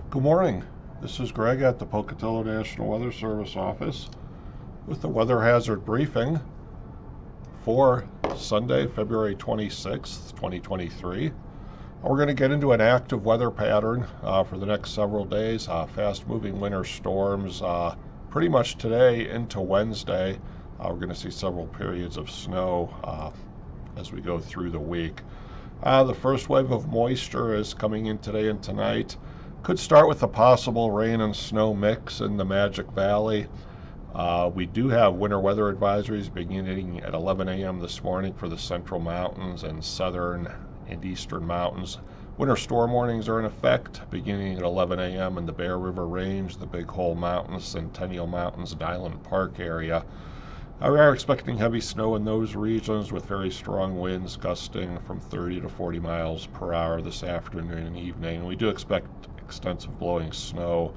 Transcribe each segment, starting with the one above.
Good morning. This is Greg at the Pocatello National Weather Service office with the weather hazard briefing for Sunday, February 26th, 2023. We're going to get into an active weather pattern for the next several days. Fast-moving winter storms pretty much today into Wednesday. We're going to see several periods of snow as we go through the week. The first wave of moisture is coming in today and tonight. Could start with a possible rain and snow mix in the Magic Valley. We do have winter weather advisories beginning at 11 a.m. this morning for the Central Mountains and Southern and Eastern Mountains. Winter storm warnings are in effect beginning at 11 a.m. in the Bear River Range, the Big Hole Mountains, Centennial Mountains, and Island Park area. We are expecting heavy snow in those regions with very strong winds gusting from 30 to 40 miles per hour this afternoon and evening. We do expect extensive blowing snow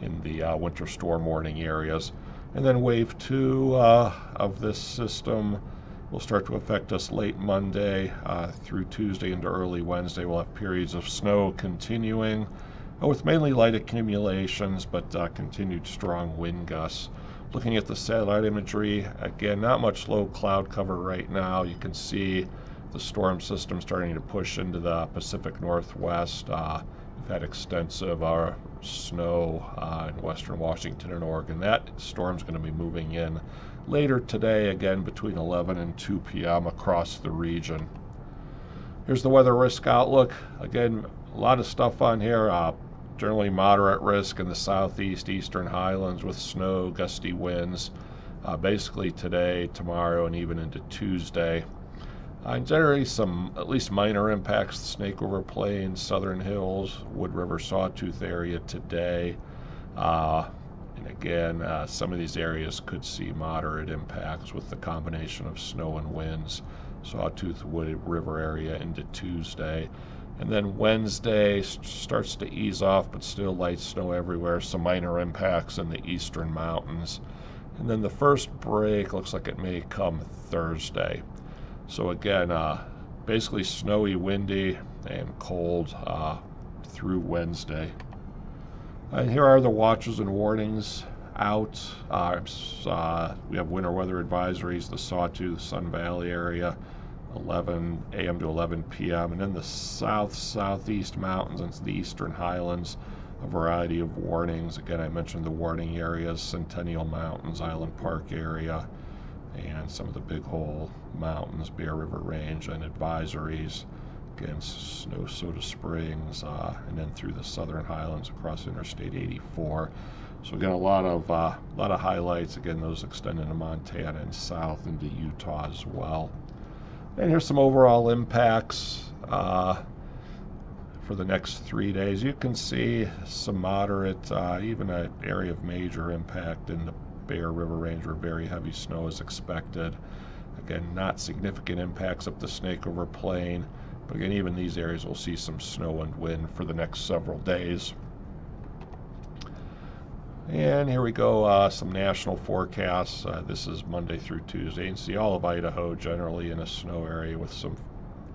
in the winter storm warning areas. And then wave 2 of this system will start to affect us late Monday through Tuesday into early Wednesday. We'll have periods of snow continuing with mainly light accumulations, but continued strong wind gusts. Looking at the satellite imagery, again, not much low cloud cover right now. You can see the storm system starting to push into the Pacific Northwest. We've had extensive snow in western Washington and Oregon. That storm's going to be moving in later today, again between 11 and 2 p.m. across the region. Here's the weather risk outlook. Again, a lot of stuff on here. Generally moderate risk in the southeast, eastern highlands with snow, gusty winds, basically today, tomorrow, and even into Tuesday. And generally some at least minor impacts, the Snake River Plains, Southern Hills, Wood River Sawtooth area today. And again, some of these areas could see moderate impacts with the combination of snow and winds. Sawtooth, Wood River area into Tuesday. And then Wednesday starts to ease off, but still light snow everywhere. Some minor impacts in the eastern mountains. And then the first break looks like it may come Thursday. So again, basically snowy, windy, and cold through Wednesday. And here are the watches and warnings out. We have winter weather advisories, the Sawtooth, Sun Valley area, 11 a.m. to 11 p.m. And in the southeast mountains and the eastern highlands, a variety of warnings. Again, I mentioned the warning areas, Centennial Mountains, Island Park area, and some of the Big Hole Mountains, Bear River Range, and advisories. Again, Snow Soda Springs, and then through the southern highlands across Interstate 84. So again, a lot of highlights. Again, those extend into Montana and south into Utah as well. And here's some overall impacts for the next 3 days. You can see some moderate, even an area of major impact in the Bear River Range where very heavy snow is expected. Again, not significant impacts up the Snake River Plain, but again, even these areas will see some snow and wind for the next several days. And here we go, some national forecasts. This is Monday through Tuesday. You can see all of Idaho generally in a snow area with some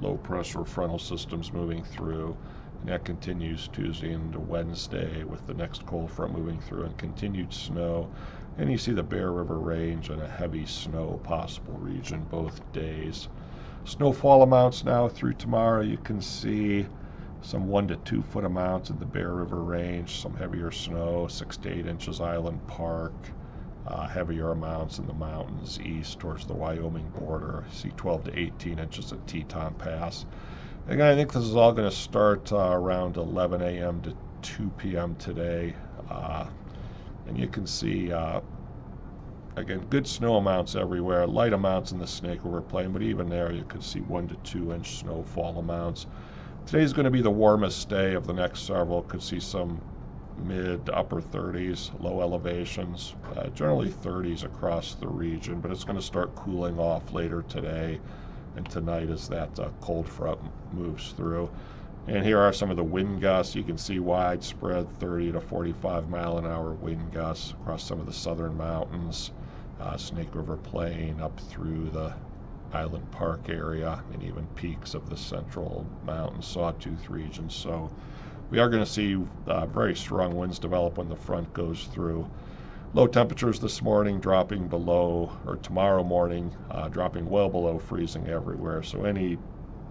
low pressure frontal systems moving through. And that continues Tuesday into Wednesday with the next cold front moving through and continued snow. And you see the Bear River Range and a heavy snow possible region both days. Snowfall amounts now through tomorrow. You can see some 1 to 2 foot amounts in the Bear River Range, some heavier snow, 6 to 8 inches Island Park, heavier amounts in the mountains east towards the Wyoming border. See 12 to 18 inches at Teton Pass. Again, I think this is all going to start around 11 a.m. to 2 p.m. today. And you can see, again, good snow amounts everywhere, light amounts in the Snake River Plain, but even there you could see 1 to 2 inch snowfall amounts. Today's going to be the warmest day of the next several. Could see some mid to upper 30s, low elevations, generally 30s across the region, but it's going to start cooling off later today and tonight as that cold front moves through. And here are some of the wind gusts. You can see widespread 30 to 45 mile an hour wind gusts across some of the southern mountains, Snake River Plain up through the Island Park area and even peaks of the central mountain Sawtooth region. So we are going to see very strong winds develop when the front goes through. Low temperatures this morning dropping below, or tomorrow morning dropping well below freezing everywhere. So any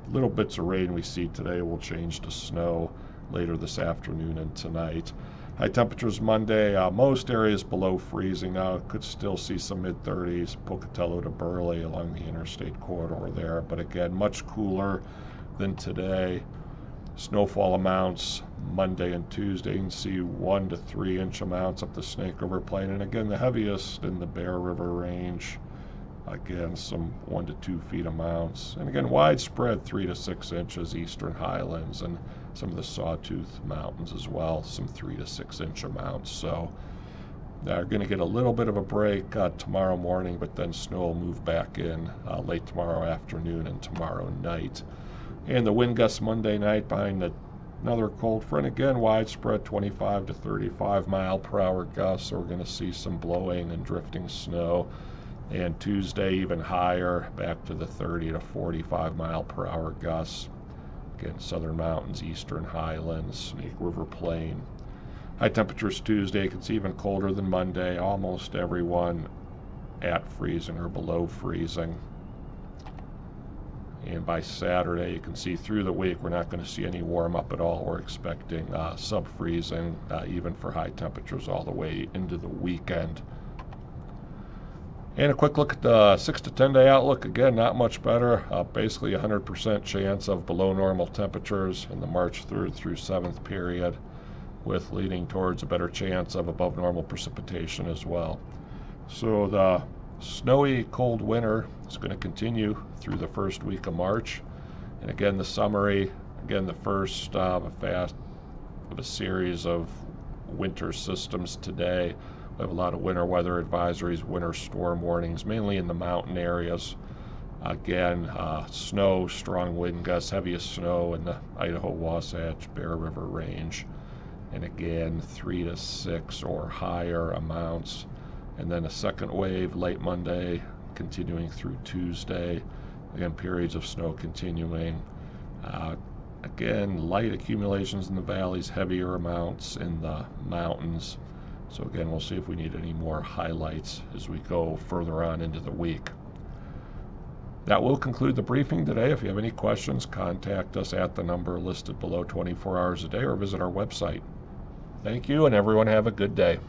little bits of rain we see today will change to snow later this afternoon and tonight. High temperatures Monday, most areas below freezing. Now could still see some mid-30s, Pocatello to Burley along the interstate corridor there, but again much cooler than today. Snowfall amounts Monday and Tuesday, you can see 1 to 3 inch amounts up the Snake River Plain, and again the heaviest in the Bear River Range. Again, some 1 to 2 feet amounts, and again widespread 3 to 6 inches Eastern Highlands and some of the Sawtooth Mountains as well, some 3 to 6 inch amounts. So they're going to get a little bit of a break tomorrow morning, but then snow will move back in late tomorrow afternoon and tomorrow night. And the wind gusts Monday night behind another cold front, again widespread 25 to 35 mile per hour gusts, so we're going to see some blowing and drifting snow. And Tuesday even higher, back to the 30 to 45 mile per hour gusts. Again, Southern Mountains, Eastern Highlands, Snake River Plain. High temperatures Tuesday, it's even colder than Monday, almost everyone at freezing or below freezing. And by Saturday, you can see through the week, we're not going to see any warm up at all. We're expecting sub-freezing, even for high temperatures all the way into the weekend. And a quick look at the 6 to 10 day outlook. Again, not much better. Basically 100% chance of below normal temperatures in the March 3rd through 7th period, with leading towards a better chance of above normal precipitation as well. So the snowy cold winter is going to continue through the first week of March. And again, the summary, again the first of a series of winter systems today. We have a lot of winter weather advisories, winter storm warnings, mainly in the mountain areas. Again, snow, strong wind gusts, heaviest snow in the Idaho, Wasatch, Bear River Range. And again, 3 to 6 or higher amounts. And then a second wave late Monday, continuing through Tuesday. Again, periods of snow continuing. Again, light accumulations in the valleys, heavier amounts in the mountains. So again, we'll see if we need any more highlights as we go further on into the week. That will conclude the briefing today. If you have any questions, contact us at the number listed below 24 hours a day or visit our website. Thank you, and everyone have a good day.